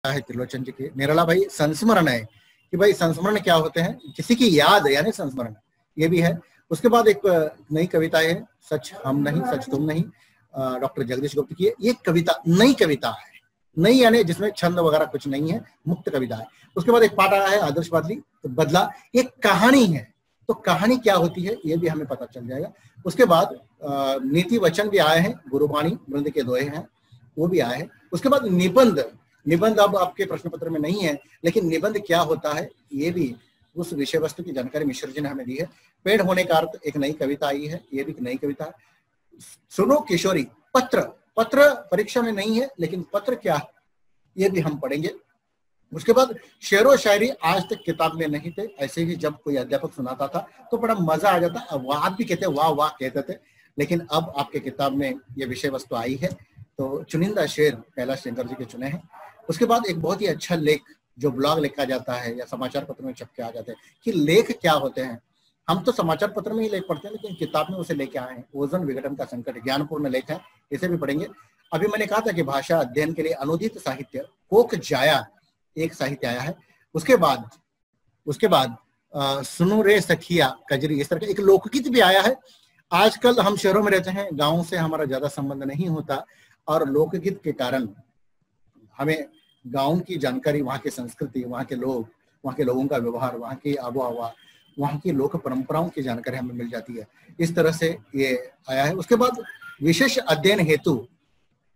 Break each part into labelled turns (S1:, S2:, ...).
S1: है त्रिलोचन जी की। निराला भाई संस्मरण है कि भाई संस्मरण क्या होते हैं, किसी की याद यानी संस्मरण, ये भी है। उसके बाद एक नई कविता है, सच हम नहीं सच तुम नहीं, डॉक्टर जगदीश गुप्त की। ये कविता नई कविता है, नई यानी जिसमें छंद वगैरह कुछ नहीं है, मुक्त कविता है। उसके बाद एक पाठ आया है आदर्श बदला, एक कहानी है, तो कहानी क्या होती है ये भी हमें पता चल जाएगा। उसके बाद नीति वचन भी आए हैं, गुरुबाणी वृंद के दोहे हैं वो भी आए हैं। उसके बाद निबंध, निबंध अब आपके प्रश्न पत्र में नहीं है, लेकिन निबंध क्या होता है ये भी उस विषय वस्तु की जानकारी मिश्र जी ने हमें दी है। पेड़ होने का अर्थ एक नई कविता आई है, ये भी एक नई कविता है। सुनो किशोरी, पत्र, पत्र परीक्षा में नहीं है लेकिन पत्र क्या है ये भी हम पढ़ेंगे। उसके बाद शेरो शायरी आज तक किताब में नहीं थे, ऐसे ही जब कोई अध्यापक सुनाता था तो बड़ा मजा आ जाता, वाह भी कहते, वाह वाह कहते थे, लेकिन अब आपके किताब में ये विषय वस्तु आई है। तो चुनिंदा शेर कैलाश शंकर जी के चुने हैं। उसके बाद एक बहुत ही अच्छा लेख जो ब्लॉग लिखा जाता है या समाचार पत्र में छप के आ जाते हैं कि लेख क्या होते हैं। हम तो समाचार पत्र में ही लेख पढ़ते हैं, लेकिन किताब में उसे लेके आए हैं। ओजोन विघटन का संकट ज्ञानपूर्ण लेख है, इसे भी पढ़ेंगे। अभी मैंने कहा था कि भाषा अध्ययन के लिए अनुदित साहित्य कोक जाया एक साहित्य आया है। उसके बाद सुनो रे सखिया कजरी, इस तरह का एक लोकगीत भी आया है। आजकल हम शहरों में रहते हैं, गाँव से हमारा ज्यादा संबंध नहीं होता, और लोकगीत के कारण हमें गाँव की जानकारी, वहाँ की संस्कृति, वहाँ के लोग, वहाँ के लोगों का व्यवहार, वहाँ की आबो हवा, वहाँ की लोक परंपराओं की जानकारी हमें मिल जाती है। इस तरह से ये आया है। उसके बाद विशेष अध्ययन हेतु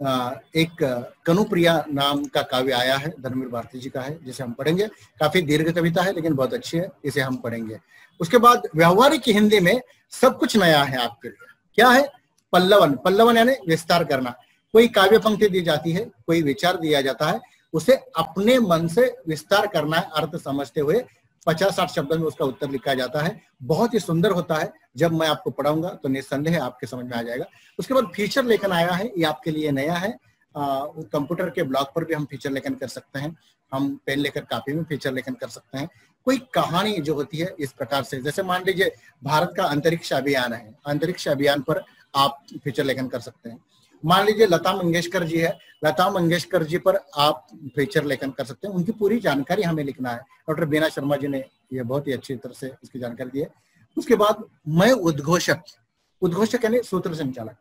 S1: एक कनुप्रिया नाम का काव्य आया है, धर्मवीर भारती जी का है, जिसे हम पढ़ेंगे। काफी दीर्घ कविता है लेकिन बहुत अच्छी है, इसे हम पढ़ेंगे। उसके बाद व्यवहारिक हिंदी में सब कुछ नया है आपके लिए। क्या है? पल्लवन, पल्लवन यानी विस्तार करना। कोई काव्य पंक्ति दी जाती है, कोई विचार दिया जाता है, उसे अपने मन से विस्तार करना है, अर्थ समझते हुए 50-60 शब्दों में उसका उत्तर लिखा जाता है। बहुत ही सुंदर होता है, जब मैं आपको पढ़ाऊंगा तो निस्संदेह आपके समझ में आ जाएगा। उसके बाद फीचर लेखन आया है, ये आपके लिए नया है। कंप्यूटर के ब्लॉग पर भी हम फीचर लेखन कर सकते हैं, हम पेन लेकर कापी में फीचर लेखन कर सकते हैं। कोई कहानी जो होती है इस प्रकार से, जैसे मान लीजिए भारत का अंतरिक्ष अभियान है, अंतरिक्ष अभियान पर आप फीचर लेखन कर सकते हैं। मान लीजिए लता मंगेशकर जी है, लता मंगेशकर जी पर आप फीचर लेखन कर सकते हैं, उनकी पूरी जानकारी हमें लिखना है। डॉक्टर बीना शर्मा जी ने ये बहुत ही अच्छी तरह से इसकी जानकारी दी है। उसके बाद मैं उद्घोषक, उद्घोषक यानी सूत्र संचालक।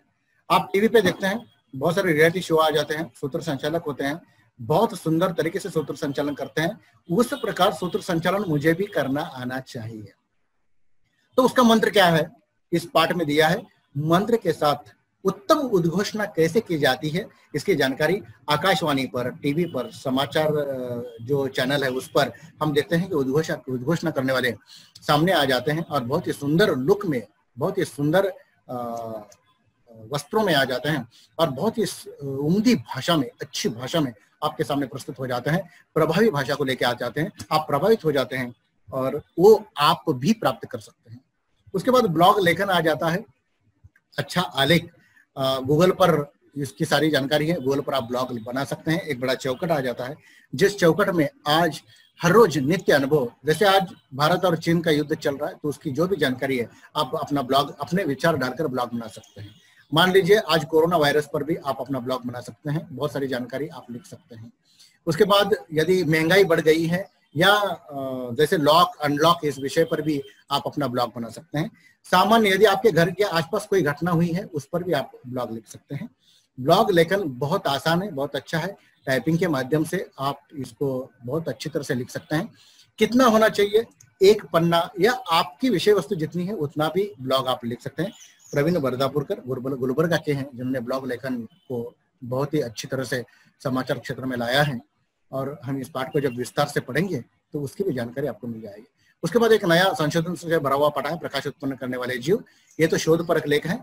S1: आप टीवी पे देखते हैं, बहुत सारे रियलिटी शो आ जाते हैं, सूत्र संचालक होते हैं, बहुत सुंदर तरीके से सूत्र संचालन करते हैं। उस प्रकार सूत्र संचालन मुझे भी करना आना चाहिए। तो उसका मंत्र क्या है, इस पाठ में दिया है। मंत्र के साथ उत्तम उद्घोषणा कैसे की जाती है, इसकी जानकारी आकाशवाणी पर, टीवी पर, समाचार जो चैनल है उस पर हम देखते हैं कि उद्घोषणा करने वाले सामने आ जाते हैं और बहुत ही सुंदर लुक में, बहुत ही सुंदर वस्त्रों में आ जाते हैं और बहुत ही उम्दी भाषा में, अच्छी भाषा में आपके सामने प्रस्तुत हो जाते हैं। प्रभावी भाषा को लेके आ जाते हैं, आप प्रभावित हो जाते हैं और वो आप भी प्राप्त कर सकते हैं। उसके बाद ब्लॉग लेखन आ जाता है, अच्छा आलेख, गूगल पर इसकी सारी जानकारी है, गूगल पर आप ब्लॉग बना सकते हैं। एक बड़ा चौकट आ जाता है, जिस चौकट में आज हर रोज नित्य अनुभव, जैसे आज भारत और चीन का युद्ध चल रहा है तो उसकी जो भी जानकारी है आप अपना ब्लॉग, अपने विचार डालकर ब्लॉग बना सकते हैं। मान लीजिए आज कोरोना वायरस पर भी आप अपना ब्लॉग बना सकते हैं, बहुत सारी जानकारी आप लिख सकते हैं। उसके बाद यदि महंगाई बढ़ गई है या जैसे लॉक अनलॉक, इस विषय पर भी आप अपना ब्लॉग बना सकते हैं। सामान्य यदि आपके घर के आसपास कोई घटना हुई है उस पर भी आप ब्लॉग लिख सकते हैं। ब्लॉग लेखन बहुत आसान है, बहुत अच्छा है। टाइपिंग के माध्यम से आप इसको बहुत अच्छी तरह से लिख सकते हैं। कितना होना चाहिए, एक पन्ना या आपकी विषय वस्तु जितनी है उतना भी ब्लॉग आप लिख सकते हैं। प्रवीण वर्धापुरकर गुलबर्गा के हैं जिन्होंने ब्लॉग लेखन को बहुत ही अच्छी तरह से समाचार क्षेत्र में लाया है और हम इस पाठ को जब विस्तार से पढ़ेंगे तो उसकी भी जानकारी आपको मिल जाएगी। उसके बाद एक नया संशोधन से भरा हुआ पाठ है, प्रकाश उत्पन्न करने वाले जीव। ये तो शोध परक लेख है,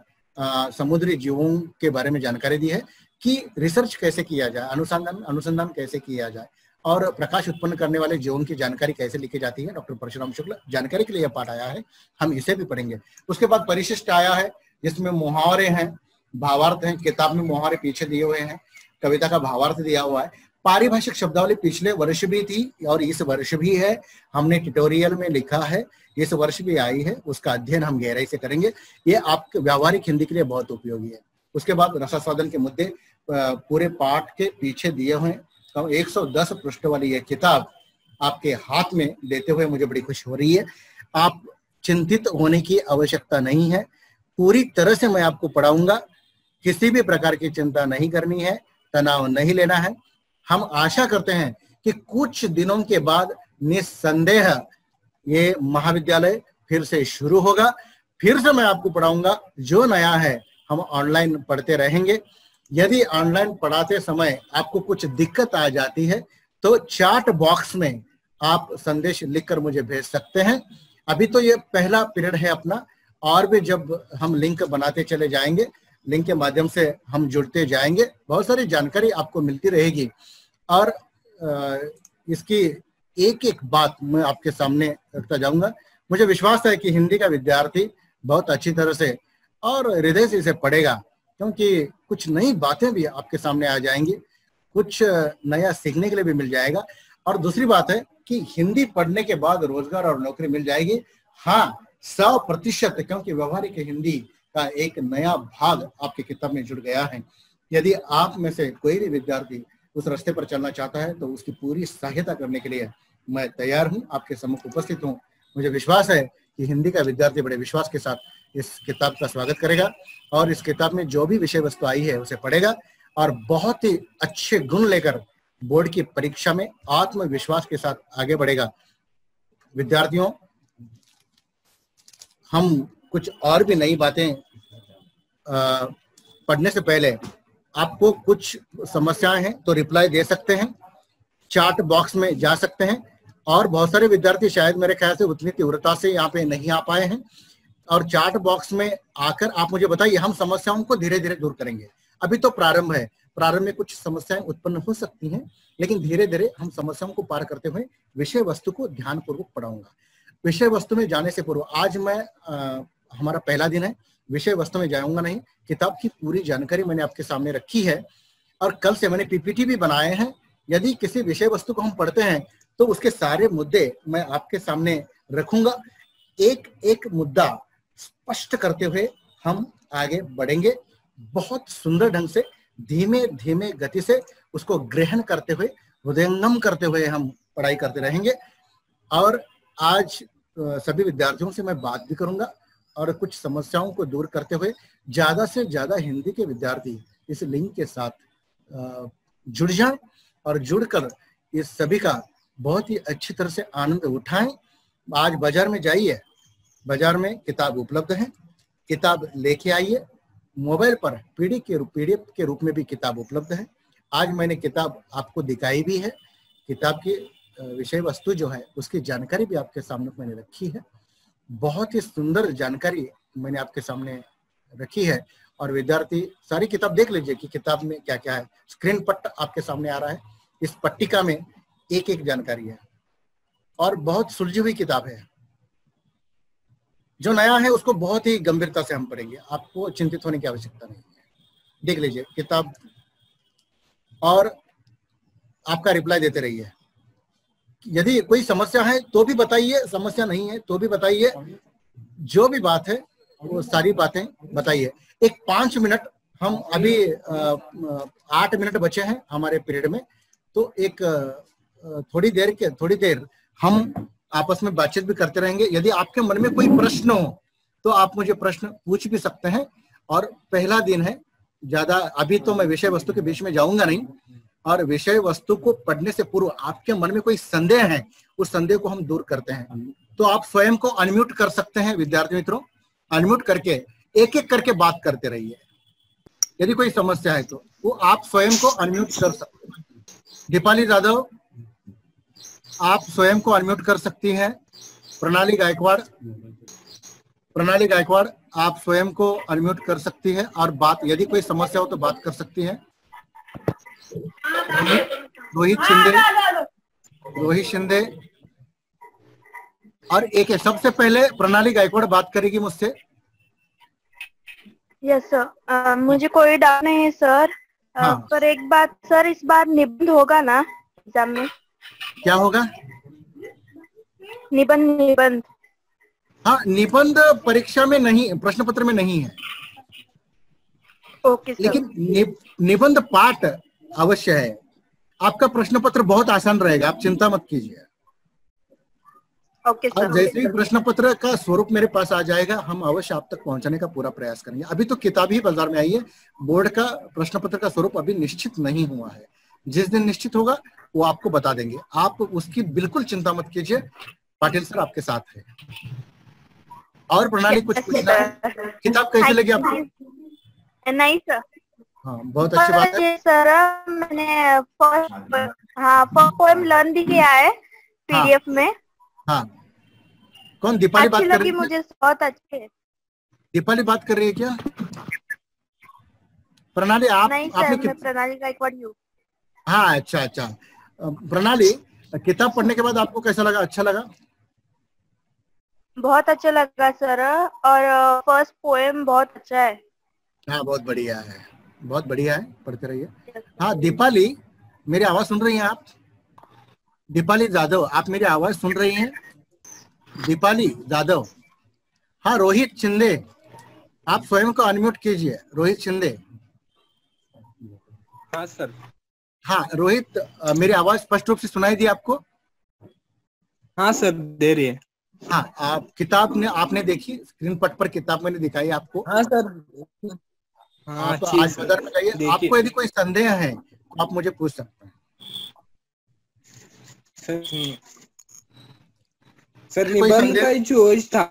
S1: समुद्री जीवों के बारे में जानकारी दी है कि रिसर्च कैसे किया जाए, अनुसंधान कैसे किया जाए और प्रकाश उत्पन्न करने वाले जीवों की जानकारी कैसे लिखी जाती है। डॉक्टर परशुराम शुक्ल जानकारी के लिए यह पाठ आया है, हम इसे भी पढ़ेंगे। उसके बाद परिशिष्ट आया है जिसमें मुहावरे हैं, भावार्थ हैं, किताब में मुहावरे पीछे दिए हुए हैं, कविता का भावार्थ दिया हुआ है। पारिभाषिक शब्दावली पिछले वर्ष भी थी और इस वर्ष भी है, हमने ट्यूटोरियल में लिखा है, इस वर्ष भी आई है, उसका अध्ययन हम गहराई से करेंगे। ये आपके व्यावहारिक हिंदी के लिए बहुत उपयोगी है। उसके बाद रसास्वादन के मुद्दे पूरे पाठ के पीछे दिए हुए हैं 110 पृष्ठ वाली यह किताब आपके हाथ में देते हुए मुझे बड़ी खुशी हो रही है। आप चिंतित होने की आवश्यकता नहीं है, पूरी तरह से मैं आपको पढ़ाऊंगा, किसी भी प्रकार की चिंता नहीं करनी है, तनाव नहीं लेना है। हम आशा करते हैं कि कुछ दिनों के बाद निस्संदेह ये महाविद्यालय फिर से शुरू होगा, फिर से मैं आपको पढ़ाऊंगा। जो नया है हम ऑनलाइन पढ़ते रहेंगे। यदि ऑनलाइन पढ़ाते समय आपको कुछ दिक्कत आ जाती है तो चैट बॉक्स में आप संदेश लिखकर मुझे भेज सकते हैं। अभी तो ये पहला पीरियड है अपना, और भी जब हम लिंक बनाते चले जाएंगे, लिंक के माध्यम से हम जुड़ते जाएंगे, बहुत सारी जानकारी आपको मिलती रहेगी। और इसकी एक एक बात मैं आपके सामने रखता जाऊंगा। मुझे विश्वास है कि हिंदी का विद्यार्थी बहुत अच्छी तरह से और हृदय से इसे पढ़ेगा, क्योंकि कुछ नई बातें भी आपके सामने आ जाएंगी, कुछ नया सीखने के लिए भी मिल जाएगा। और दूसरी बात है कि हिंदी पढ़ने के बाद रोजगार और नौकरी मिल जाएगी। हाँ, 100%, क्योंकि व्यवहारिक हिंदी का एक नया भाग आपकी किताब में जुड़ गया है। यदि आप में से कोई भी विद्यार्थी उस रास्ते पर चलना चाहता है तो उसकी पूरी सहायता करने के लिए मैं तैयार हूं, आपके सम्मुख उपस्थित हूं। मुझे विश्वास है कि हिंदी का विद्यार्थी बड़े विश्वास के साथ इस किताब का स्वागत करेगा और इस किताब में जो भी विषय वस्तु आई है उसे पढ़ेगा और बहुत ही अच्छे गुण लेकर बोर्ड की परीक्षा में आत्मविश्वास के साथ आगे बढ़ेगा। विद्यार्थियों, हम कुछ और भी नई बातें पढ़ने से पहले आपको कुछ समस्याएं हैं तो रिप्लाई दे सकते हैं, चैट बॉक्स में जा सकते हैं। और बहुत सारे विद्यार्थी शायद मेरे ख्याल से उतनी तीव्रता से यहाँ पे नहीं आ पाए हैं, और चैट बॉक्स में आकर आप मुझे बताइए, हम समस्याओं को धीरे धीरे दूर करेंगे। अभी तो प्रारंभ है, प्रारंभ में कुछ समस्याएं उत्पन्न हो सकती हैं, लेकिन धीरे धीरे हम समस्याओं को पार करते हुए विषय वस्तु को ध्यान पूर्वक पढ़ाऊंगा। विषय वस्तु में जाने से पूर्व आज मैं हमारा पहला दिन है, विषय वस्तु में जाऊंगा नहीं। किताब की पूरी जानकारी मैंने आपके सामने रखी है और कल से मैंने पीपीटी भी बनाए हैं। यदि किसी विषय वस्तु को हम पढ़ते हैं तो उसके सारे मुद्दे मैं आपके सामने रखूंगा। एक एक मुद्दा स्पष्ट करते हुए हम आगे बढ़ेंगे, बहुत सुंदर ढंग से, धीमे धीमे गति से उसको ग्रहण करते हुए, हृदयंगम करते हुए हम पढ़ाई करते रहेंगे। और आज सभी विद्यार्थियों से मैं बात भी करूंगा और कुछ समस्याओं को दूर करते हुए ज्यादा से ज्यादा हिंदी के विद्यार्थी इस लिंक के साथ जुड़ जाएं और जुड़कर इस सभी का बहुत ही अच्छी तरह से आनंद उठाएं। आज बाजार में जाइए, बाजार में किताब उपलब्ध है, किताब लेके आइए। मोबाइल पर पीडीएफ के रूप में भी किताब उपलब्ध है। आज मैंने किताब आपको दिखाई भी है, किताब की विषय वस्तु जो है उसकी जानकारी भी आपके सामने मैंने रखी है। बहुत ही सुंदर जानकारी मैंने आपके सामने रखी है और विद्यार्थी सारी किताब देख लीजिए कि किताब में क्या क्या है। स्क्रीन पर आपके सामने आ रहा है, इस पट्टिका में एक एक जानकारी है और बहुत सुलझी हुई किताब है। जो नया है उसको बहुत ही गंभीरता से हम पढ़ेंगे, आपको चिंतित होने की आवश्यकता नहीं है। देख लीजिए किताब और आपका रिप्लाई देते रहिए। यदि कोई समस्या है तो भी बताइए, समस्या नहीं है तो भी बताइए, जो भी बात है वो सारी बातें बताइए। एक 5 मिनट, हम अभी 8 मिनट बचे हैं हमारे पीरियड में, तो एक थोड़ी देर हम आपस में बातचीत भी करते रहेंगे। यदि आपके मन में कोई प्रश्न हो तो आप मुझे प्रश्न पूछ भी सकते हैं। और पहला दिन है, ज्यादा अभी तो मैं विषय वस्तु के बीच में जाऊंगा नहीं, और विषय वस्तु को पढ़ने से पूर्व आपके मन में कोई संदेह है, उस संदेह को हम दूर करते हैं। तो आप स्वयं को अनम्यूट कर सकते हैं विद्यार्थी मित्रों, अनम्यूट करके एक एक करके बात करते रहिए। यदि कोई समस्या है तो वो आप स्वयं को अनम्यूट कर सकते हैं। दीपाली यादव, आप स्वयं को अनम्यूट कर सकती हैं। प्रणाली गायकवाड़, आप स्वयं को अनम्यूट कर सकती है और बात, यदि कोई समस्या हो तो बात कर सकती है। रोहित शिंदे और एक है, सबसे पहले प्रणाली गायकवाड़ बात करेगी मुझसे।
S2: यस सर, मुझे कोई डाउट नहीं है सर। हाँ। पर एक बात सर, इस बार निबंध होगा ना एग्जाम में?
S1: क्या होगा?
S2: निबंध।
S1: हाँ, निबंध परीक्षा में नहीं, प्रश्न पत्र में नहीं है।
S2: Okay sir.
S1: लेकिन निबंध पाठ अवश्य है। आपका प्रश्न पत्र बहुत आसान रहेगा, आप चिंता मत कीजिए।
S2: Okay sir.
S1: जैसे ही प्रश्न पत्र का स्वरूप मेरे पास आ जाएगा, हम अवश्य आप तक पहुंचाने का पूरा प्रयास करेंगे। अभी तो किताब ही बाजार में आई है, बोर्ड का प्रश्न पत्र का स्वरूप अभी निश्चित नहीं हुआ है। जिस दिन निश्चित होगा वो आपको बता देंगे, आप उसकी बिल्कुल चिंता मत कीजिए। पाटिल सर आपके साथ है। और प्रणाली कुछ पूछना है? किताब कैसी लगी आपको?
S2: नहीं सर।
S1: हाँ, बहुत अच्छी बात है
S2: सर। मैंने फर्स्ट पोएम लर्न भी किया है पीडीएफ में।
S1: हाँ, कौन दीपाली बात कर रही है?
S2: मुझे बहुत अच्छी है।
S1: दीपाली बात कर रही है क्या? प्रणाली आप?
S2: नहीं सर, मैं प्रणाली गायकवाड़ हूँ।
S1: हाँ, अच्छा। प्रणाली, किताब पढ़ने के बाद आपको कैसा लगा? अच्छा लगा?
S2: बहुत अच्छा लगा सर, और फर्स्ट पोएम बहुत अच्छा है।
S1: हाँ, बहुत बढ़िया है, बहुत बढ़िया है, पढ़ते रहिए। हाँ दीपाली, मेरी आवाज सुन रही हैं आप? दीपाली जाधव, आप मेरी आवाज सुन रही हैं? दीपाली जाधव। हाँ, रोहित शिंदे, आप स्वयं को अनम्यूट कीजिए। रोहित शिंदे।
S3: हाँ सर।
S1: हाँ रोहित, मेरी आवाज स्पष्ट रूप से सुनाई दी आपको?
S3: हाँ सर, दे रही है।
S1: हाँ, आप किताब ने आपने देखी? स्क्रीन पट पर किताब मैंने दिखाई आपको।
S3: हाँ सर। हाँ,
S1: आप आज बाजार में जाइए। आपको यदि कोई संदेह है तो आप मुझे पूछ सकते हैं।
S3: सर निबंध का चॉइस था।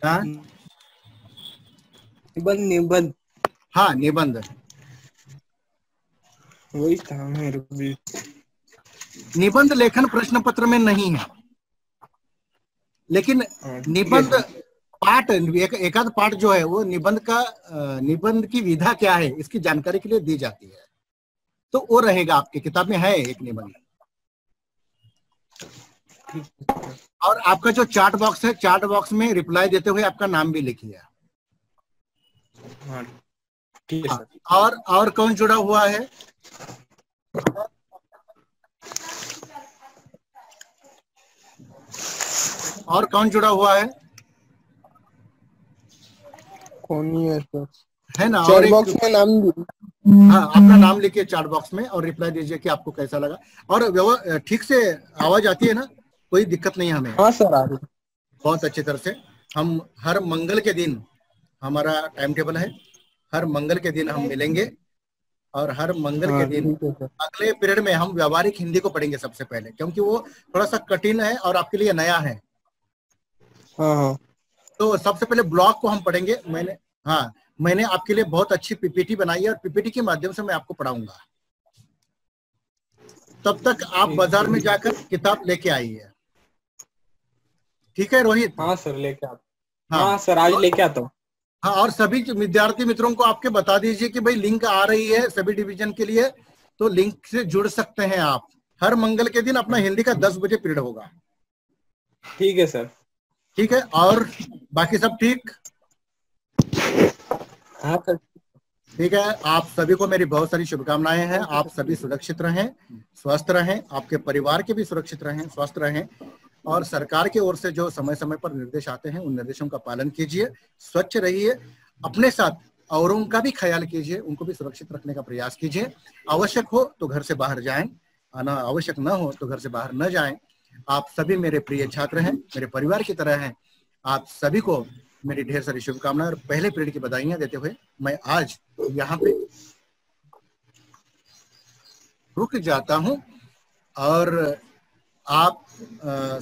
S1: हाँ,
S3: निबंध।
S1: हाँ, निबंध
S3: वही था मेरे को भी।
S1: निबंध लेखन प्रश्न पत्र में नहीं है, लेकिन निबंध पाठ, एक आध पाठ जो है वो निबंध की विधा क्या है इसकी जानकारी के लिए दी जाती है, तो वो रहेगा आपकी किताब में, है एक निबंध। और आपका जो चार्ट बॉक्स है, चार्ट बॉक्स में रिप्लाई देते हुए आपका नाम भी लिखिए।
S3: हाँ, ठीक है सर।
S1: और कौन जुड़ा हुआ है? और कौन जुड़ा हुआ है?
S3: कौन नहीं है सर?
S1: है ना?
S3: चार्ट बॉक्स में नाम।
S1: हाँ, अपना नाम लिखिए चार्ट बॉक्स में और रिप्लाई दीजिए कि आपको कैसा लगा। और ठीक से आवाज आती है ना? कोई दिक्कत नहीं है हमें?
S3: हाँ सर, आ रही।
S1: बहुत अच्छी तरह से। हम हर मंगल के दिन, हमारा टाइम टेबल है, हर मंगल के दिन हम मिलेंगे और हर मंगल के दिन अगले पीरियड में हम व्यावहारिक हिंदी को पढ़ेंगे सबसे पहले, क्योंकि वो थोड़ा सा कठिन है और आपके लिए नया है।
S3: हाँ।
S1: तो सबसे पहले ब्लॉक को हम पढ़ेंगे। मैंने आपके लिए बहुत अच्छी पीपीटी बनाई है और पीपीटी के माध्यम से मैं आपको पढ़ाऊंगा। तब तक आप बाजार में जाकर किताब लेके आइए। ठीक है रोहित?
S3: हाँ सर, लेके आता। हाँ सर, आज लेके आता हूँ।
S1: हाँ, और सभी विद्यार्थी मित्रों को आपके बता दीजिए कि भाई लिंक आ रही है सभी डिवीजन के लिए, तो लिंक से जुड़ सकते हैं आप। हर मंगल के दिन अपना हिंदी का 10 बजे पीरियड होगा।
S3: ठीक है सर।
S1: ठीक है, और बाकी सब ठीक?
S3: हाँ सर।
S1: ठीक है, आप सभी को मेरी बहुत सारी शुभकामनाएं हैं। आप सभी सुरक्षित रहें, स्वस्थ रहें, आपके परिवार के भी सुरक्षित रहें, स्वस्थ रहें, और सरकार की ओर से जो समय समय पर निर्देश आते हैं उन निर्देशों का पालन कीजिए, स्वच्छ रहिए, अपने साथ औरों का भी ख्याल कीजिए, उनको भी सुरक्षित रखने का प्रयास कीजिए। आवश्यक हो तो घर से बाहर जाएं, आवश्यक न हो तो घर से बाहर न जाएं। आप सभी मेरे प्रिय छात्र हैं, मेरे परिवार की तरह हैं। आप सभी को मेरी ढेर सारी शुभकामनाएं और पहले पीरियड की बधाइयां देते हुए मैं आज यहाँ पे रुक जाता हूं। और आप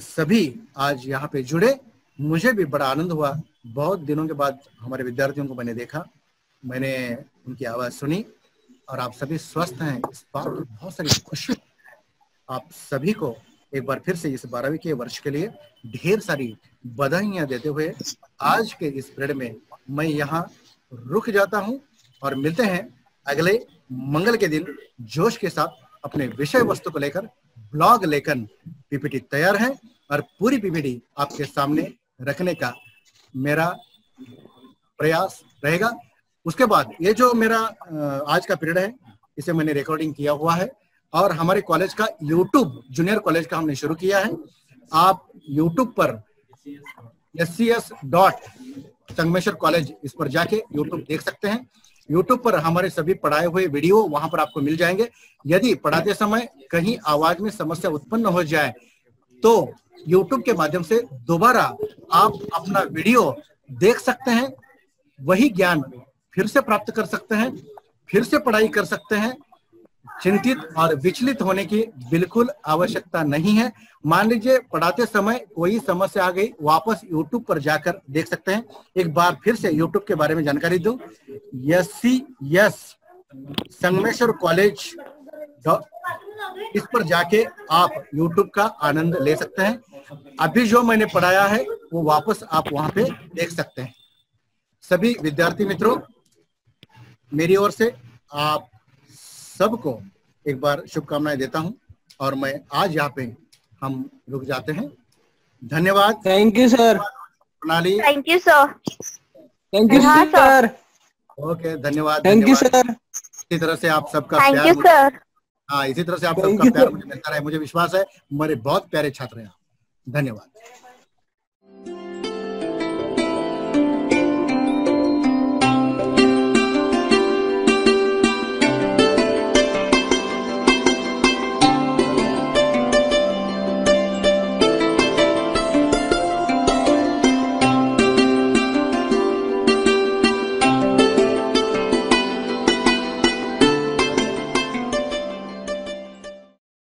S1: सभी आज यहाँ पे जुड़े, मुझे भी बड़ा आनंद हुआ। बहुत दिनों के बाद हमारे विद्यार्थियों को मैंने देखा, मैंने उनकी आवाज सुनी, और आप सभी स्वस्थ हैं, इस बात की बहुत सारी खुशी। आप सभी को एक बार फिर से इस 12वीं के वर्ष के लिए ढेर सारी बधाइयां देते हुए आज के इस पीरियड में मैं यहाँ रुक जाता हूँ, और मिलते हैं अगले मंगल के दिन जोश के साथ अपने विषय वस्तु को लेकर। ब्लॉग लेखन पीपीटी तैयार है और पूरी पीपीटी आपके सामने रखने का मेरा प्रयास रहेगा। उसके बाद ये जो मेरा आज का पीरियड है इसे मैंने रिकॉर्डिंग किया हुआ है, और हमारे कॉलेज का यूट्यूब, जूनियर कॉलेज का हमने शुरू किया है। आप यूट्यूब पर SCS.संगमेश्वर कॉलेज इस पर जाके यूट्यूब देख सकते हैं। YouTube पर हमारे सभी पढ़ाए हुए वीडियो वहां पर आपको मिल जाएंगे। यदि पढ़ाते समय कहीं आवाज में समस्या उत्पन्न हो जाए तो YouTube के माध्यम से दोबारा आप अपना वीडियो देख सकते हैं, वही ज्ञान फिर से प्राप्त कर सकते हैं, फिर से पढ़ाई कर सकते हैं। चिंतित और विचलित होने की बिल्कुल आवश्यकता नहीं है। मान लीजिए पढ़ाते समय कोई समस्या आ गई, वापस YouTube पर जाकर देख सकते हैं। एक बार फिर से YouTube के बारे में जानकारी दूं, SCS संगमेश्वर कॉलेज, इस पर जाके आप YouTube का आनंद ले सकते हैं। अभी जो मैंने पढ़ाया है वो वापस आप वहां पे देख सकते हैं। सभी विद्यार्थी मित्रों, मेरी ओर से आप सबको एक बार शुभकामनाएं देता हूं और मैं आज यहाँ पे हम रुक जाते हैं। धन्यवाद।
S3: Thank you sir.
S1: Pranali.
S2: Thank you sir.
S3: Thank you sir.
S1: Okay, धन्यवाद।
S3: Thank you sir.
S1: इसी तरह से आप सबका
S2: थैंक यू सर।
S1: हाँ, इसी तरह से आप सबका प्यार मुझे मिलता रहे। मुझे विश्वास है मेरे बहुत प्यारे छात्र हैं। धन्यवाद।